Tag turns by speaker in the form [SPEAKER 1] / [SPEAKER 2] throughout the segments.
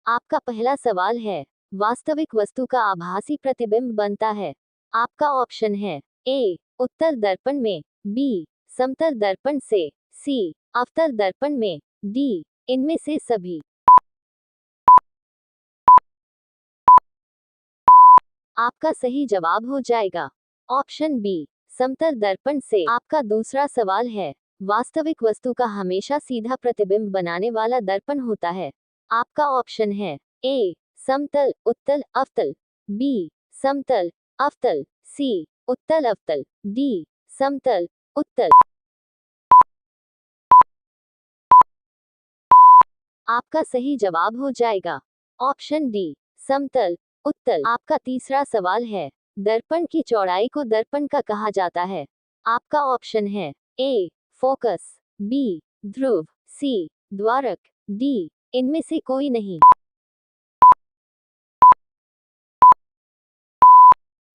[SPEAKER 1] आपका पहला सवाल है, वास्तविक वस्तु का आभासी प्रतिबिंब बनता है। आपका ऑप्शन है ए उत्तल दर्पण में, बी समतल दर्पण से, सी अवतल दर्पण में, डी इनमें से सभी। आपका सही जवाब हो जाएगा ऑप्शन बी समतल दर्पण से। आपका दूसरा सवाल है, वास्तविक वस्तु का हमेशा सीधा प्रतिबिंब बनाने वाला दर्पण होता है। आपका ऑप्शन है ए समतल उत्तल अवतल, बी समतल अवतल, सी उत्तल अवतल, डी समतल उत्तल। आपका सही जवाब हो जाएगा ऑप्शन डी समतल उत्तल। आपका तीसरा सवाल है, दर्पण की चौड़ाई को दर्पण का कहा जाता है। आपका ऑप्शन है ए फोकस, बी ध्रुव, सी द्वारक, डी इनमें से कोई नहीं।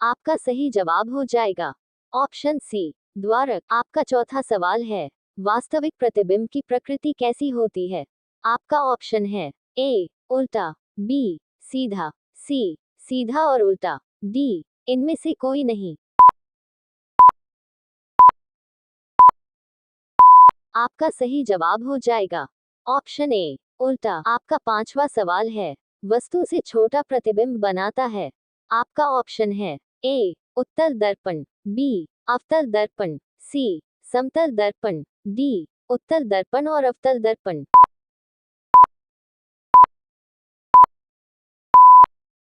[SPEAKER 1] आपका सही जवाब हो जाएगा ऑप्शन सी द्वारक। आपका चौथा सवाल है, वास्तविक प्रतिबिंब की प्रकृति कैसी होती है। आपका ऑप्शन है ए उल्टा, बी सीधा, सी सीधा और उल्टा, डी इनमें से कोई नहीं। आपका सही जवाब हो जाएगा ऑप्शन ए उल्टा। आपका पांचवा सवाल है, वस्तु से छोटा प्रतिबिंब बनाता है। आपका ऑप्शन है ए उत्तल दर्पण, बी अवतल दर्पण, सी समतल दर्पण, डी उत्तल दर्पण और अवतल दर्पण।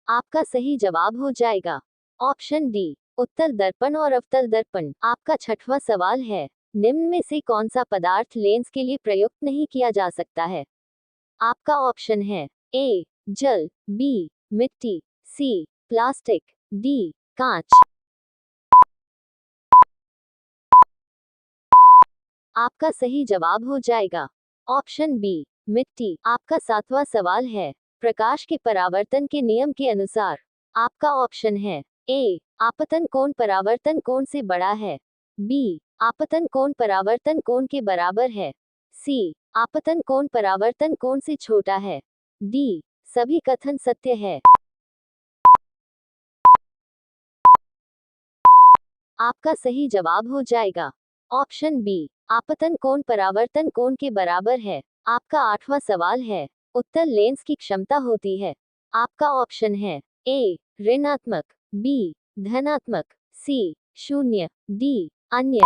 [SPEAKER 1] आपका सही जवाब हो जाएगा ऑप्शन डी उत्तल दर्पण और अवतल दर्पण। आपका छठवां सवाल है, निम्न में से कौन सा पदार्थ लेंस के लिए प्रयुक्त नहीं किया जा सकता है। आपका ऑप्शन है ए जल, बी मिट्टी, सी प्लास्टिक, डी कांच। आपका सही जवाब हो जाएगा ऑप्शन बी मिट्टी। आपका सातवां सवाल है, प्रकाश के परावर्तन के नियम के अनुसार। आपका ऑप्शन है ए आपतन कोण परावर्तन कोण से बड़ा है, बी आपतन कोण परावर्तन कोण के बराबर है, सी आपतन कोण परावर्तन कोण से छोटा है, डी सभी कथन सत्य है। आपका सही जवाब हो जाएगा ऑप्शन बी आपतन कोण परावर्तन कोण के बराबर है। आपका आठवां सवाल है, उत्तल लेंस की क्षमता होती है। आपका ऑप्शन है ए ऋणात्मक, बी धनात्मक, सी शून्य, डी अन्य।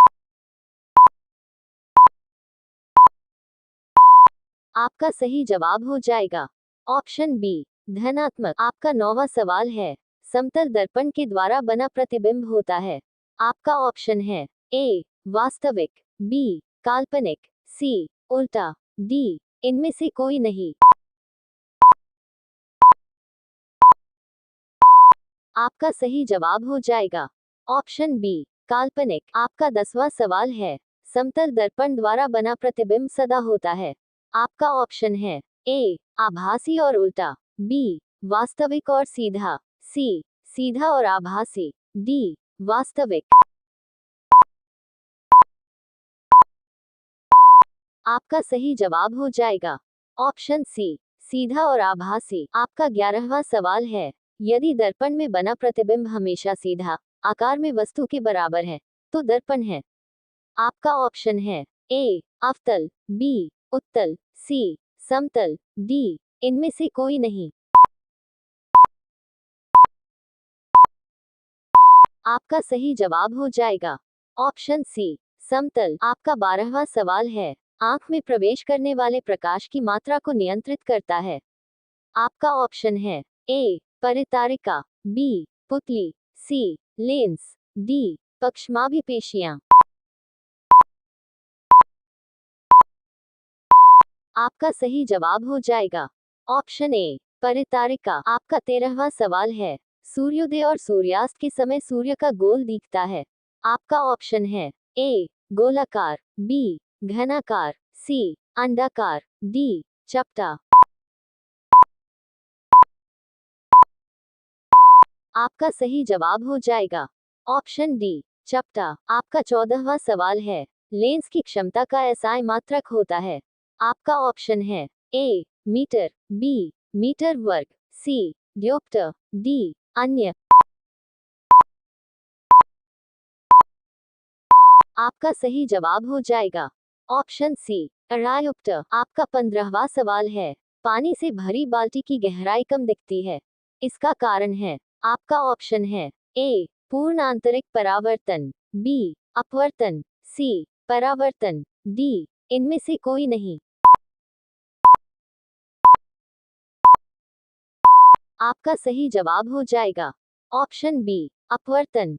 [SPEAKER 1] आपका सही जवाब हो जाएगा ऑप्शन बी धनात्मक। आपका नौवां सवाल है, समतल दर्पण के द्वारा बना प्रतिबिंब होता है। आपका ऑप्शन है ए वास्तविक, बी काल्पनिक, सी उल्टा, डी इनमें से कोई नहीं। आपका सही जवाब हो जाएगा ऑप्शन बी काल्पनिक। आपका 10वां सवाल है, समतल दर्पण द्वारा बना प्रतिबिंब सदा होता है। आपका ऑप्शन है ए आभासी और उल्टा, बी वास्तविक और सीधा, सी सीधा और आभासी, डी वास्तविक। आपका सही जवाब हो जाएगा ऑप्शन सी सीधा और आभासी। आपका 11वां सवाल है, यदि दर्पण में बना प्रतिबिंब हमेशा सीधा आकार में वस्तु के बराबर है तो दर्पण है। आपका ऑप्शन है ए अवतल, बी उत्तल, सी समतल, डी इनमें से कोई नहीं। आपका सही जवाब हो जाएगा ऑप्शन सी समतल। आपका 12वां सवाल है, आंख में प्रवेश करने वाले प्रकाश की मात्रा को नियंत्रित करता है। आपका ऑप्शन है ए परितारिका, बी पुतली, सी लेंस, डी पक्षमाभिपेशियां। आपका सही जवाब हो जाएगा ऑप्शन ए परितारिका। आपका 13वां सवाल है, सूर्योदय और सूर्यास्त के समय सूर्य का गोल दिखता है। आपका ऑप्शन है ए गोलाकार, बी घनाकार, सी अंडाकार, डी चपटा। आपका सही जवाब हो जाएगा ऑप्शन डी चपटा। आपका 14वां सवाल है, लेंस की क्षमता का एसआई मात्रक होता है। आपका ऑप्शन है ए मीटर, बी मीटर वर्ग, सी diopter, डी अन्य। आपका सही जवाब हो जाएगा ऑप्शन सी डायोप्टर। आपका 15वां सवाल है, पानी से भरी बाल्टी की गहराई कम दिखती है, इसका कारण है। आपका ऑप्शन है ए पूर्ण आंतरिक परावर्तन, बी अपवर्तन, सी परावर्तन, डी इनमें से कोई नहीं। आपका सही जवाब हो जाएगा ऑप्शन बी अपवर्तन।